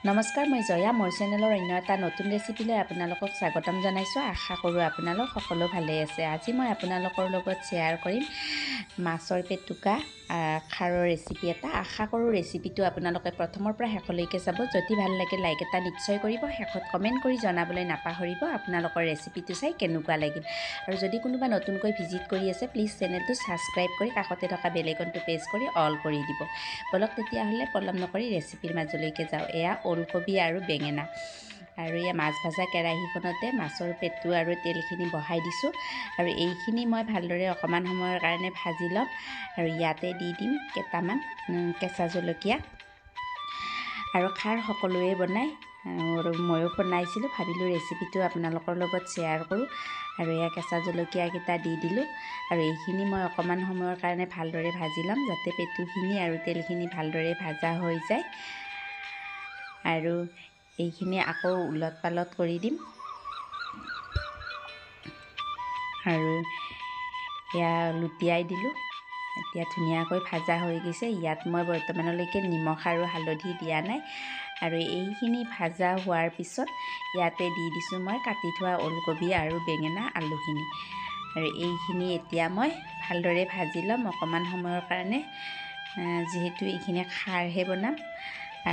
নমস্কাৰ, মই জয়া মোৰ চেনেলৰ অন্য এটা নতুন ৰেচিপিলৈ আপোনালোকক স্বাগতম জনাইছোঁ। আশা কৰোঁ আপোনালোক সকলো ভালেই আছে। আজি মই আপোনালোকৰ লগত শ্বেয়াৰ কৰিম মাছৰ পেটুকা খাৰৰ ৰেচিপি এটা। আশা কৰোঁ ৰেচিপিটো আপোনালোকে প্ৰথমৰ পৰা শেষলৈকে চাব। যদি ভাল লাগে লাইক এটা নিশ্চয় কৰিব। শেষত কমেণ্ট কৰি জনাবলৈ নাপাহৰিব আপোনালোকৰ ৰেচিপিটো চাই কেনেকুৱা লাগিল। আৰু যদি কোনোবা নতুনকৈ ভিজিট কৰি আছে প্লিজ চেনেলটো ছাবস্ক্ৰাইব কৰি কাষতে থকা বেল আইকনটো প্ৰেছ কৰি অল কৰি দিব। বলক তেতিয়াহ'লে পলম নকৰি ৰেচিপিৰ মাজলৈকে যাওঁ। এয়া ওলকবি আৰু বেঙেনা আৰু এয়া মাছ ভাজা কেৰাহীখনতে মাছৰ পেটু আৰু তেলখিনি বহাই দিছোঁ আৰু এইখিনি মই ভালদৰে অকণমান সময়ৰ কাৰণে ভাজি ল'ম। আৰু ইয়াতে দি দিম কেইটামান কেঁচা জলকীয়া। আৰু খাৰ সকলোৱে বনায় আৰু ময়ো বনাইছিলোঁ, ভাবিলোঁ ৰেচিপিটো আপোনালোকৰ লগত শ্বেয়াৰ কৰোঁ। আৰু এয়া কেঁচা জলকীয়াকেইটা দি দিলোঁ আৰু এইখিনি মই অকণমান সময়ৰ কাৰণে ভালদৰে ভাজি ল'ম যাতে পেটুখিনি আৰু তেলখিনি ভালদৰে ভাজা হৈ যায়। আৰু এইখিনি আকৌ উলট পালট কৰি দিম। আৰু এয়া লুটিয়াই দিলোঁ। এতিয়া ধুনীয়াকৈ ভাজা হৈ গৈছে। ইয়াত মই বৰ্তমানলৈকে নিমখ আৰু হালধি দিয়া নাই। আৰু এইখিনি ভাজা হোৱাৰ পিছত ইয়াতে দি দিছোঁ মই কাটি থোৱা ওলকবি আৰু বেঙেনা আলুখিনি। আৰু এইখিনি এতিয়া মই ভালদৰে ভাজি ল'ম অকণমান সময়ৰ কাৰণে, যিহেতু এইখিনি খাৰহে বনাম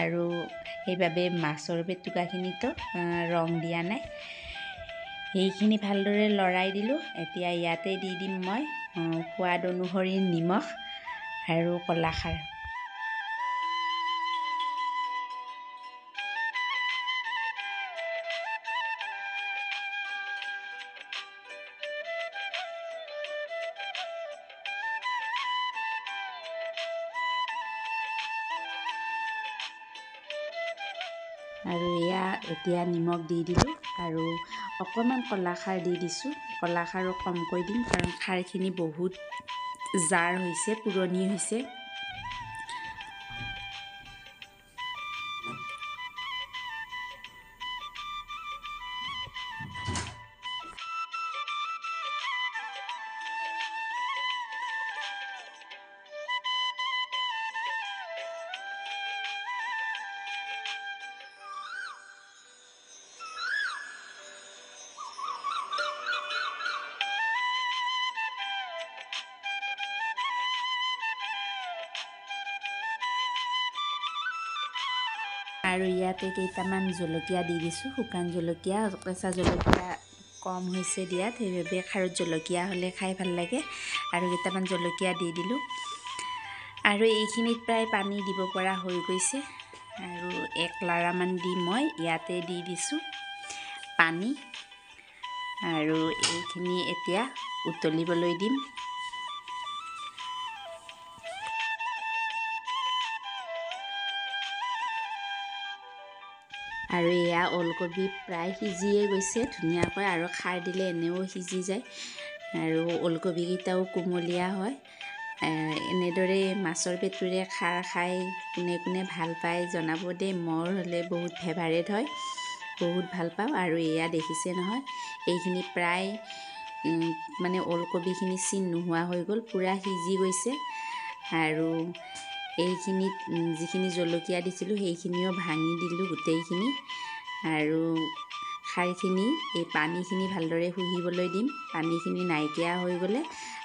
আৰু সেইবাবে মাছৰ পেটুকাখিনিতো ৰং দিয়া নাই। এইখিনি ভালদৰে লৰাই দিলোঁ। এতিয়া ইয়াতে দি দিম মই সোৱাদ অনুসৰি নিমখ আৰু কলাখাৰ। আৰু এয়া এতিয়া নিমখ দি দিলোঁ আৰু অকণমান কলাখাৰ দি দিছোঁ। কলাখাৰো কমকৈ দিম কাৰণ খাৰখিনি বহুত জাৰ হৈছে, পুৰণি হৈছে। আৰু ইয়াতে কেইটামান জলকীয়া দি দিছোঁ, শুকান জলকীয়া। কেঁচা জলকীয়া কম হৈছে দিয়াত, সেইবাবে খাৰত জলকীয়া হ'লে খাই ভাল লাগে। আৰু কেইটামান জলকীয়া দি দিলোঁ। আৰু এইখিনিত প্ৰায় পানী দিব পৰা হৈ গৈছে। আৰু 1 লাৰামান দি মই ইয়াতে দি দিছোঁ পানী। আৰু এইখিনি এতিয়া উতলিবলৈ দিম। আৰু এয়া ওলকবি প্ৰায় সিজিয়ে গৈছে ধুনীয়াকৈ, আৰু খাৰ দিলে এনেও সিজি যায় আৰু ওলকবিকেইটাও কুমলীয়া হয়। এনেদৰে মাছৰ পেটুৰে খাৰ খাই কোনে কোনে ভাল পায় জনাব দেই। মোৰ হ'লে বহুত ফেভাৰেট হয়, বহুত ভাল পাওঁ। আৰু এয়া দেখিছে নহয়, এইখিনি প্ৰায় মানে ওলকবিখিনি চিন নোহোৱা হৈ গ'ল, পূৰা সিজি গৈছে। আৰু এইখিনিত যিখিনি জলকীয়া দিছিলোঁ সেইখিনিও ভাঙি দিলোঁ গোটেইখিনি। আৰু খাৰখিনি এই পানীখিনি ভালদৰে শুহিবলৈ দিম। পানীখিনি নাইকিয়া হৈ গ'লে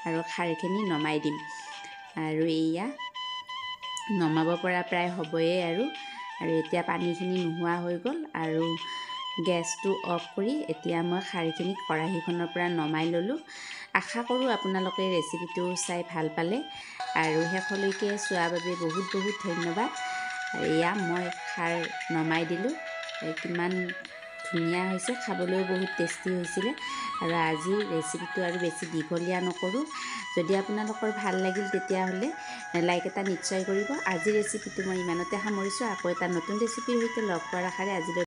আৰু খাৰখিনি নমাই দিম। আৰু এয়া নমাব পৰা প্ৰায় হ'বয়ে। আৰু এতিয়া পানীখিনি নোহোৱা হৈ গ'ল। আৰু গেছটো অফ কৰি এতিয়া মই খাৰখিনি কেৰাহীখনৰ পৰা নমাই ল'লোঁ। আশা কৰোঁ আপোনালোকে ৰেচিপিটো চাই ভাল পালে। আৰু শেষলৈকে চোৱাৰ বাবে বহুত বহুত ধন্যবাদ। এয়া মই খাৰ নমাই দিলোঁ। কিমান ধুনীয়া হৈছে, খাবলৈও বহুত টেষ্টি হৈছিলে। আৰু আজিৰ ৰেচিপিটো আৰু বেছি দীঘলীয়া নকৰোঁ। যদি আপোনালোকৰ ভাল লাগিল তেতিয়াহ'লে লাইক এটা নিশ্চয় কৰিব। আজিৰ ৰেচিপিটো মই ইমানতে সামৰিছোঁ। আকৌ এটা নতুন ৰেচিপিৰ সৈতে লগ পোৱাৰ আশাৰে আজিলৈ